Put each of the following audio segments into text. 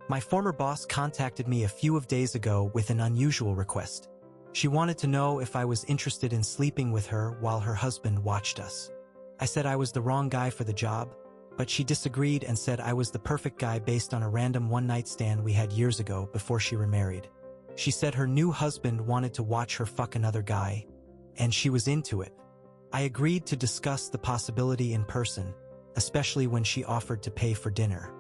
My former boss contacted me a few days ago with an unusual request. She wanted to know if I was interested in sleeping with her while her husband watched us. I said I was the wrong guy for the job, but she disagreed and said I was the perfect guy based on a random one-night stand we had years ago before she remarried. She said her new husband wanted to watch her fuck another guy, and she was into it. I agreed to discuss the possibility in person, especially when she offered to pay for dinner.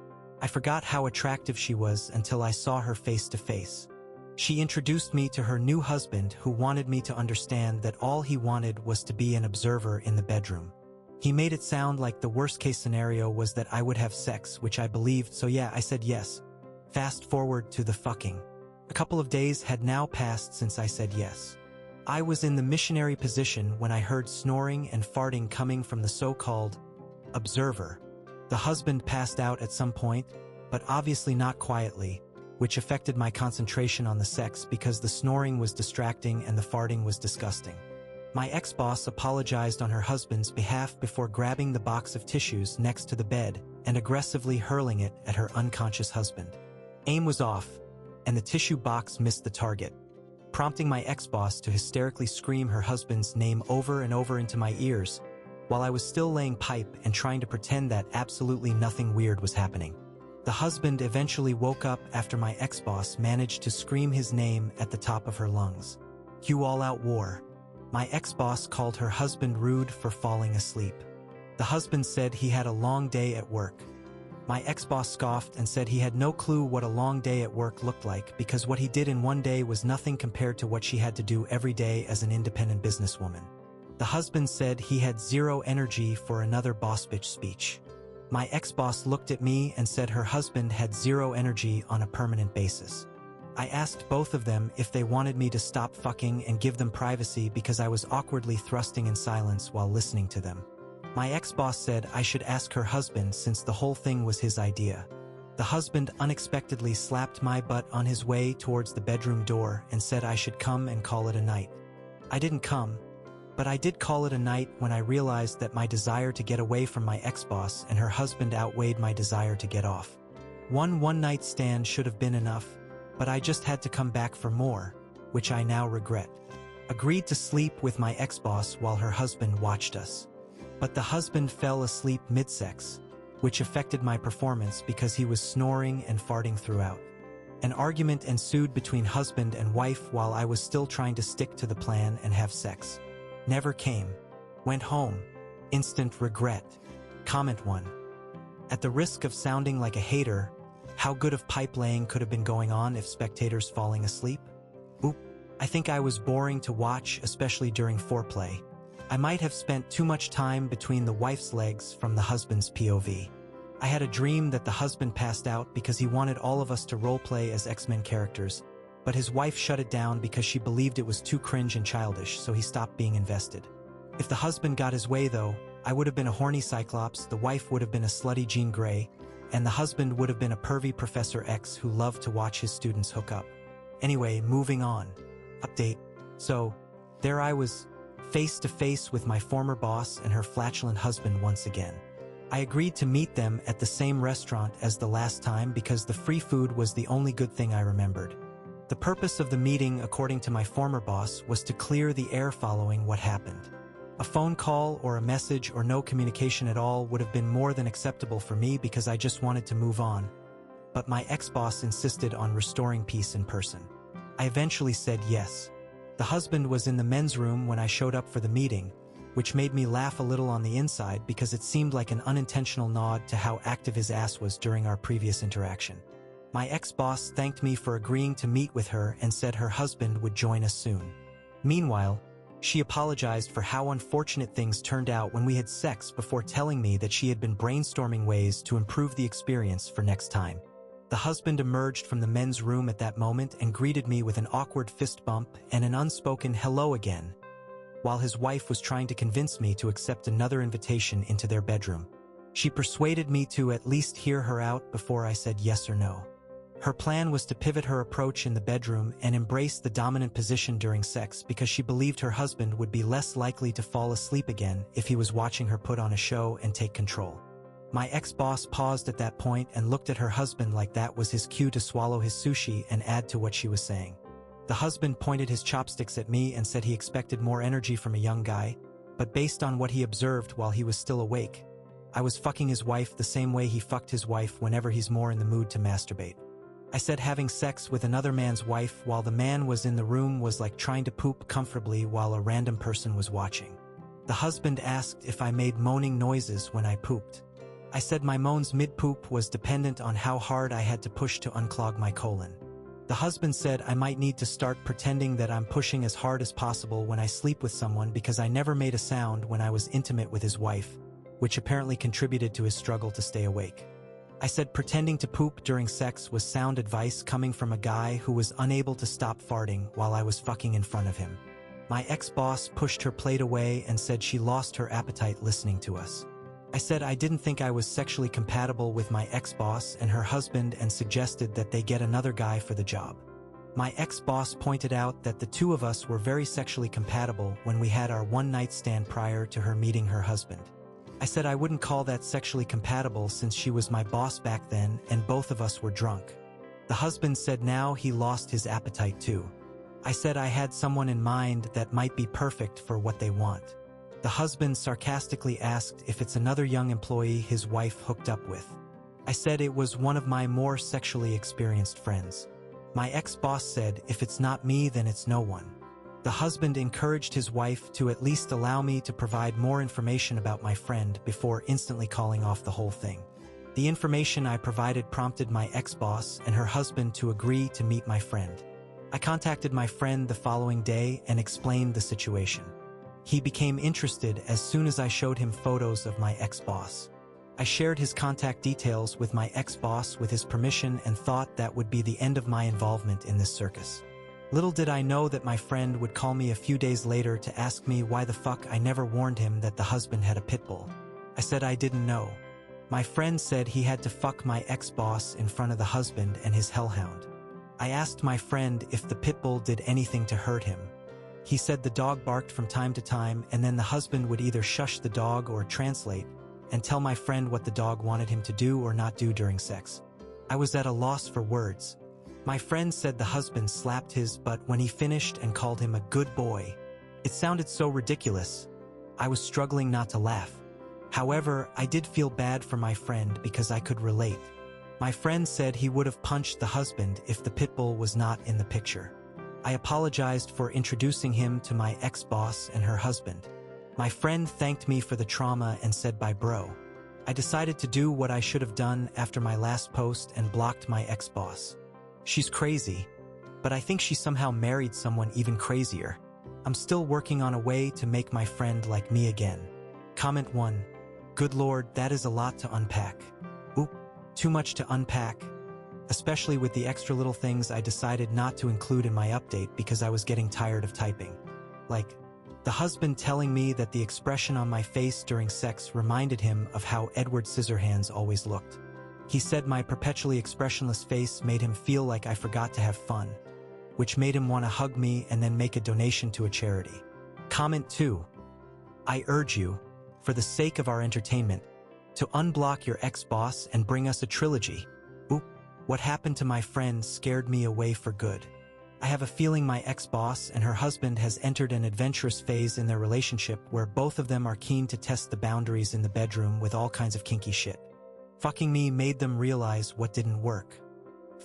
I forgot how attractive she was until I saw her face to face. She introduced me to her new husband, who wanted me to understand that all he wanted was to be an observer in the bedroom. He made it sound like the worst-case scenario was that I would have sex, which I believed, so yeah, I said yes. Fast forward to the fucking. A couple of days had now passed since I said yes. I was in the missionary position when I heard snoring and farting coming from the so-called observer. The husband passed out at some point, but obviously not quietly, which affected my concentration on the sex because the snoring was distracting and the farting was disgusting. My ex-boss apologized on her husband's behalf before grabbing the box of tissues next to the bed and aggressively hurling it at her unconscious husband. Aim was off, and the tissue box missed the target, prompting my ex-boss to hysterically scream her husband's name over and over into my ears, while I was still laying pipe and trying to pretend that absolutely nothing weird was happening. The husband eventually woke up after my ex-boss managed to scream his name at the top of her lungs. Cue all-out war. My ex-boss called her husband rude for falling asleep. The husband said he had a long day at work. My ex-boss scoffed and said he had no clue what a long day at work looked like because what he did in one day was nothing compared to what she had to do every day as an independent businesswoman. The husband said he had zero energy for another boss bitch speech. My ex-boss looked at me and said her husband had zero energy on a permanent basis. I asked both of them if they wanted me to stop fucking and give them privacy because I was awkwardly thrusting in silence while listening to them. My ex-boss said I should ask her husband since the whole thing was his idea. The husband unexpectedly slapped my butt on his way towards the bedroom door and said I should come and call it a night. I didn't come, but I did call it a night when I realized that my desire to get away from my ex-boss and her husband outweighed my desire to get off. One-night stand should have been enough, but I just had to come back for more, which I now regret. Agreed to sleep with my ex-boss while her husband watched us. But the husband fell asleep mid-sex, which affected my performance because he was snoring and farting throughout. An argument ensued between husband and wife while I was still trying to stick to the plan and have sex. Never came. Went home. Instant regret. Comment 1. At the risk of sounding like a hater, how good of pipe laying could have been going on if spectators falling asleep? Oop. I think I was boring to watch, especially during foreplay. I might have spent too much time between the wife's legs from the husband's POV. I had a dream that the husband passed out because he wanted all of us to roleplay as X-Men characters, but his wife shut it down because she believed it was too cringe and childish, so he stopped being invested. If the husband got his way, though, I would have been a horny Cyclops, the wife would have been a slutty Jean Grey, and the husband would have been a pervy Professor X who loved to watch his students hook up. Anyway, moving on. Update. So, there I was, face to face with my former boss and her flatulent husband once again. I agreed to meet them at the same restaurant as the last time because the free food was the only good thing I remembered. The purpose of the meeting, according to my former boss, was to clear the air following what happened. A phone call or a message or no communication at all would have been more than acceptable for me because I just wanted to move on. But my ex-boss insisted on restoring peace in person. I eventually said yes. The husband was in the men's room when I showed up for the meeting, which made me laugh a little on the inside because it seemed like an unintentional nod to how active his ass was during our previous interaction. My ex-boss thanked me for agreeing to meet with her and said her husband would join us soon. Meanwhile, she apologized for how unfortunate things turned out when we had sex before telling me that she had been brainstorming ways to improve the experience for next time. The husband emerged from the men's room at that moment and greeted me with an awkward fist bump and an unspoken hello again, while his wife was trying to convince me to accept another invitation into their bedroom. She persuaded me to at least hear her out before I said yes or no. Her plan was to pivot her approach in the bedroom and embrace the dominant position during sex because she believed her husband would be less likely to fall asleep again if he was watching her put on a show and take control. My ex-boss paused at that point and looked at her husband like that was his cue to swallow his sushi and add to what she was saying. The husband pointed his chopsticks at me and said he expected more energy from a young guy, but based on what he observed while he was still awake, I was fucking his wife the same way he fucked his wife whenever he's more in the mood to masturbate. I said having sex with another man's wife while the man was in the room was like trying to poop comfortably while a random person was watching. The husband asked if I made moaning noises when I pooped. I said my moans mid-poop was dependent on how hard I had to push to unclog my colon. The husband said I might need to start pretending that I'm pushing as hard as possible when I sleep with someone because I never made a sound when I was intimate with his wife, which apparently contributed to his struggle to stay awake. I said pretending to poop during sex was sound advice coming from a guy who was unable to stop farting while I was fucking in front of him. My ex-boss pushed her plate away and said she lost her appetite listening to us. I said I didn't think I was sexually compatible with my ex-boss and her husband and suggested that they get another guy for the job. My ex-boss pointed out that the two of us were very sexually compatible when we had our one-night stand prior to her meeting her husband. I said I wouldn't call that sexually compatible since she was my boss back then and both of us were drunk. The husband said now he lost his appetite too. I said I had someone in mind that might be perfect for what they want. The husband sarcastically asked if it's another young employee his wife hooked up with. I said it was one of my more sexually experienced friends. My ex-boss said if it's not me then it's no one. The husband encouraged his wife to at least allow me to provide more information about my friend before instantly calling off the whole thing. The information I provided prompted my ex-boss and her husband to agree to meet my friend. I contacted my friend the following day and explained the situation. He became interested as soon as I showed him photos of my ex-boss. I shared his contact details with my ex-boss with his permission and thought that would be the end of my involvement in this circus. Little did I know that my friend would call me a few days later to ask me why the fuck I never warned him that the husband had a pit bull. I said I didn't know. My friend said he had to fuck my ex-boss in front of the husband and his hellhound. I asked my friend if the pit bull did anything to hurt him. He said the dog barked from time to time and then the husband would either shush the dog or translate and tell my friend what the dog wanted him to do or not do during sex. I was at a loss for words. My friend said the husband slapped his butt when he finished and called him a good boy. It sounded so ridiculous. I was struggling not to laugh. However, I did feel bad for my friend because I could relate. My friend said he would have punched the husband if the pit bull was not in the picture. I apologized for introducing him to my ex-boss and her husband. My friend thanked me for the trauma and said bye bro. I decided to do what I should have done after my last post and blocked my ex-boss. She's crazy, but I think she somehow married someone even crazier. I'm still working on a way to make my friend like me again. Comment 1. Good lord, that is a lot to unpack. Oop, too much to unpack. Especially with the extra little things I decided not to include in my update because I was getting tired of typing. Like, the husband telling me that the expression on my face during sex reminded him of how Edward Scissorhands always looked. He said my perpetually expressionless face made him feel like I forgot to have fun, which made him want to hug me and then make a donation to a charity. Comment 2. I urge you, for the sake of our entertainment, to unblock your ex-boss and bring us a trilogy. Oop, what happened to my friend scared me away for good. I have a feeling my ex-boss and her husband has entered an adventurous phase in their relationship where both of them are keen to test the boundaries in the bedroom with all kinds of kinky shit. Fucking me made them realize what didn't work.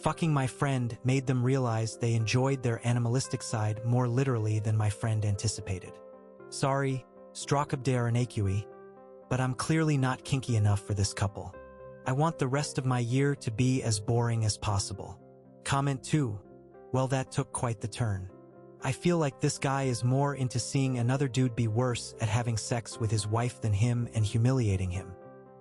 Fucking my friend made them realize they enjoyed their animalistic side more literally than my friend anticipated. Sorry, Strakabdaranaqui, but I'm clearly not kinky enough for this couple. I want the rest of my year to be as boring as possible. Comment 2. Well, that took quite the turn. I feel like this guy is more into seeing another dude be worse at having sex with his wife than him and humiliating him.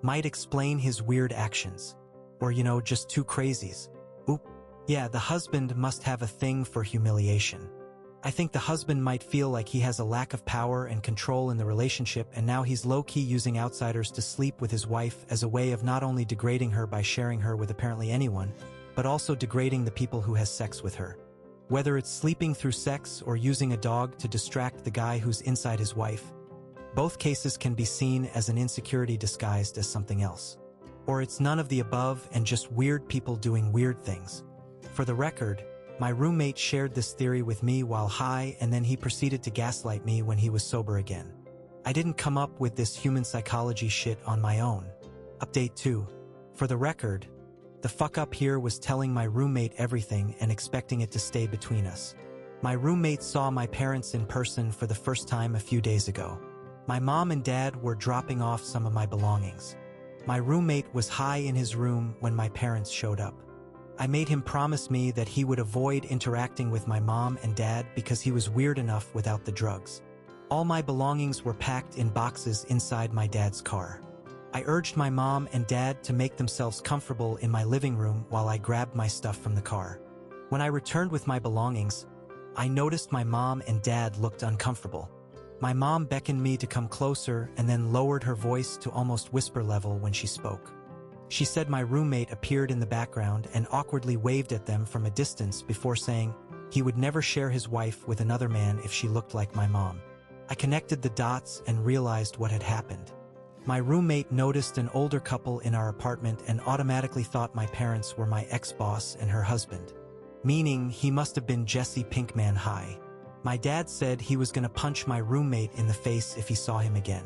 Might explain his weird actions. Or, just two crazies. Oop. Yeah, the husband must have a thing for humiliation. I think the husband might feel like he has a lack of power and control in the relationship and now he's low-key using outsiders to sleep with his wife as a way of not only degrading her by sharing her with apparently anyone, but also degrading the people who has sex with her. Whether it's sleeping through sex or using a dog to distract the guy who's inside his wife, both cases can be seen as an insecurity disguised as something else. Or it's none of the above and just weird people doing weird things. For the record, my roommate shared this theory with me while high, and then he proceeded to gaslight me when he was sober again. I didn't come up with this human psychology shit on my own. Update 2. For the record, the fuck up here was telling my roommate everything and expecting it to stay between us. My roommate saw my parents in person for the first time a few days ago. My mom and dad were dropping off some of my belongings. My roommate was high in his room when my parents showed up. I made him promise me that he would avoid interacting with my mom and dad because he was weird enough without the drugs. All my belongings were packed in boxes inside my dad's car. I urged my mom and dad to make themselves comfortable in my living room while I grabbed my stuff from the car. When I returned with my belongings, I noticed my mom and dad looked uncomfortable. My mom beckoned me to come closer and then lowered her voice to almost whisper level when she spoke. She said my roommate appeared in the background and awkwardly waved at them from a distance before saying he would never share his wife with another man if she looked like my mom. I connected the dots and realized what had happened. My roommate noticed an older couple in our apartment and automatically thought my parents were my ex-boss and her husband. Meaning he must have been Jesse Pinkman high. My dad said he was going to punch my roommate in the face if he saw him again.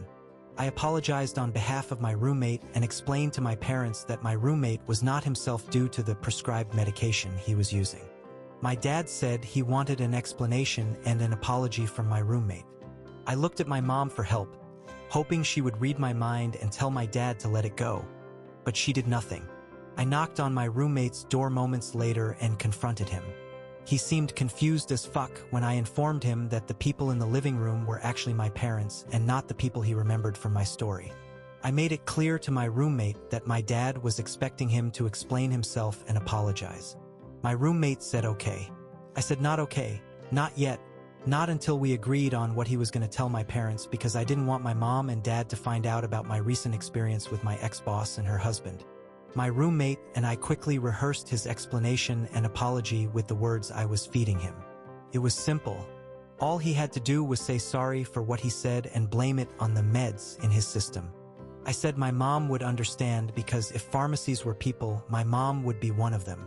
I apologized on behalf of my roommate and explained to my parents that my roommate was not himself due to the prescribed medication he was using. My dad said he wanted an explanation and an apology from my roommate. I looked at my mom for help, hoping she would read my mind and tell my dad to let it go. But she did nothing. I knocked on my roommate's door moments later and confronted him. He seemed confused as fuck when I informed him that the people in the living room were actually my parents and not the people he remembered from my story. I made it clear to my roommate that my dad was expecting him to explain himself and apologize. My roommate said okay. I said not okay, not yet, not until we agreed on what he was going to tell my parents because I didn't want my mom and dad to find out about my recent experience with my ex-boss and her husband. My roommate and I quickly rehearsed his explanation and apology with the words I was feeding him. It was simple. All he had to do was say sorry for what he said and blame it on the meds in his system. I said my mom would understand because if pharmacies were people, my mom would be one of them.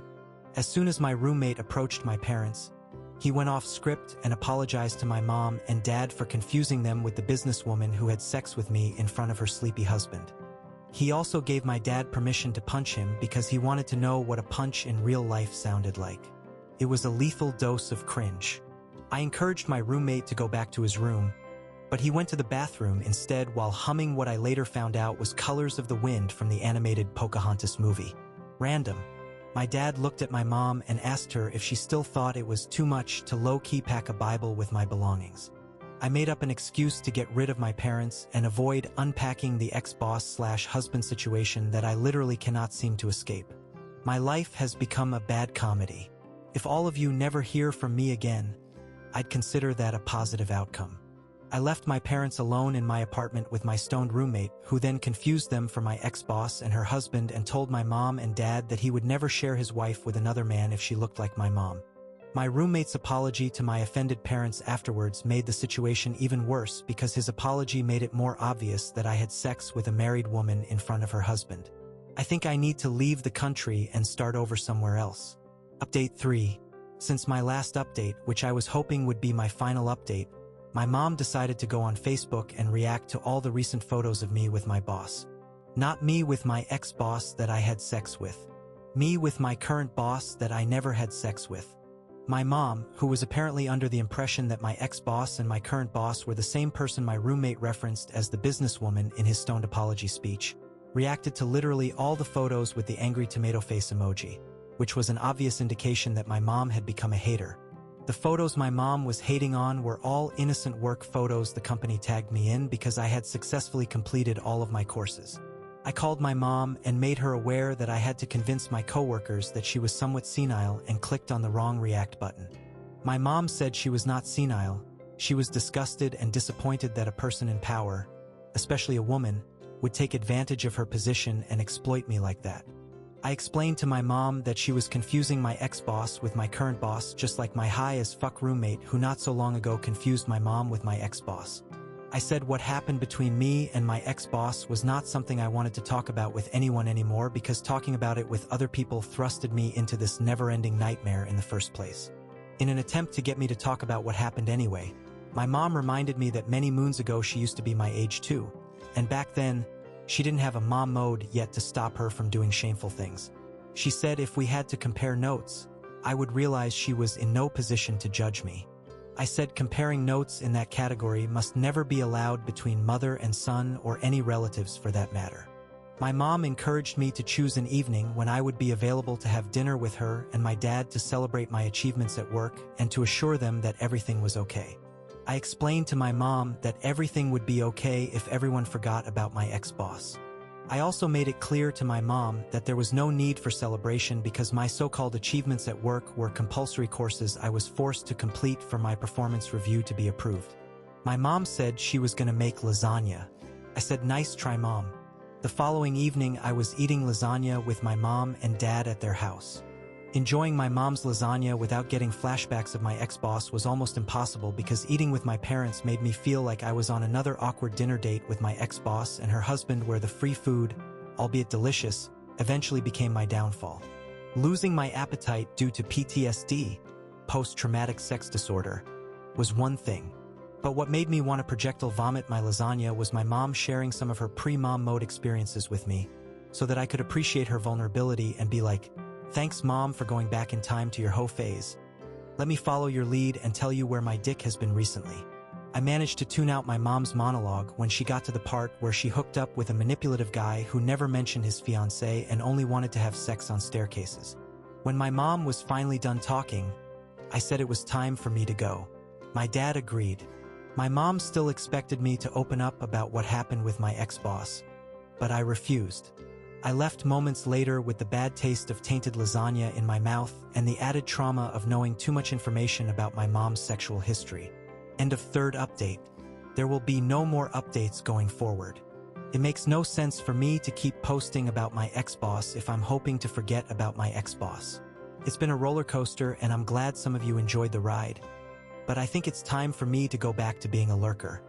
As soon as my roommate approached my parents, he went off script and apologized to my mom and dad for confusing them with the businesswoman who had sex with me in front of her sleepy husband. He also gave my dad permission to punch him because he wanted to know what a punch in real life sounded like. It was a lethal dose of cringe. I encouraged my roommate to go back to his room, but he went to the bathroom instead while humming what I later found out was Colors of the Wind from the animated Pocahontas movie. Random. My dad looked at my mom and asked her if she still thought it was too much to low-key pack a Bible with my belongings. I made up an excuse to get rid of my parents and avoid unpacking the ex-boss/husband situation that I literally cannot seem to escape. My life has become a bad comedy. If all of you never hear from me again, I'd consider that a positive outcome. I left my parents alone in my apartment with my stoned roommate, who then confused them for my ex-boss and her husband and told my mom and dad that he would never share his wife with another man if she looked like my mom. My roommate's apology to my offended parents afterwards made the situation even worse because his apology made it more obvious that I had sex with a married woman in front of her husband. I think I need to leave the country and start over somewhere else. Update 3. Since my last update, which I was hoping would be my final update, my mom decided to go on Facebook and react to all the recent photos of me with my boss. Not me with my ex-boss that I had sex with. Me with my current boss that I never had sex with. My mom, who was apparently under the impression that my ex-boss and my current boss were the same person my roommate referenced as the businesswoman in his stoned apology speech, reacted to literally all the photos with the angry tomato face emoji, which was an obvious indication that my mom had become a hater. The photos my mom was hating on were all innocent work photos the company tagged me in because I had successfully completed all of my courses. I called my mom and made her aware that I had to convince my coworkers that she was somewhat senile and clicked on the wrong react button. My mom said she was not senile. She was disgusted and disappointed that a person in power, especially a woman, would take advantage of her position and exploit me like that. I explained to my mom that she was confusing my ex-boss with my current boss just like my high-as-fuck roommate who not so long ago confused my mom with my ex-boss. I said what happened between me and my ex-boss was not something I wanted to talk about with anyone anymore because talking about it with other people thrusted me into this never-ending nightmare in the first place. In an attempt to get me to talk about what happened anyway, my mom reminded me that many moons ago she used to be my age too, and back then, she didn't have a mom mode yet to stop her from doing shameful things. She said if we had to compare notes, I would realize she was in no position to judge me. I said comparing notes in that category must never be allowed between mother and son or any relatives for that matter. My mom encouraged me to choose an evening when I would be available to have dinner with her and my dad to celebrate my achievements at work and to assure them that everything was okay. I explained to my mom that everything would be okay if everyone forgot about my ex-boss. I also made it clear to my mom that there was no need for celebration because my so-called achievements at work were compulsory courses I was forced to complete for my performance review to be approved. My mom said she was going to make lasagna. I said, "Nice try, Mom." The following evening, I was eating lasagna with my mom and dad at their house. Enjoying my mom's lasagna without getting flashbacks of my ex-boss was almost impossible because eating with my parents made me feel like I was on another awkward dinner date with my ex-boss and her husband where the free food, albeit delicious, eventually became my downfall. Losing my appetite due to PTSD, post-traumatic sex disorder, was one thing. But what made me want to projectile vomit my lasagna was my mom sharing some of her pre-mom mode experiences with me so that I could appreciate her vulnerability and be like, "Thanks, Mom, for going back in time to your hoe phase. Let me follow your lead and tell you where my dick has been recently." I managed to tune out my mom's monologue when she got to the part where she hooked up with a manipulative guy who never mentioned his fiancée and only wanted to have sex on staircases. When my mom was finally done talking, I said it was time for me to go. My dad agreed. My mom still expected me to open up about what happened with my ex-boss, but I refused. I left moments later with the bad taste of tainted lasagna in my mouth and the added trauma of knowing too much information about my mom's sexual history. End of third update. There will be no more updates going forward. It makes no sense for me to keep posting about my ex-boss if I'm hoping to forget about my ex-boss. It's been a roller coaster and I'm glad some of you enjoyed the ride. But I think it's time for me to go back to being a lurker.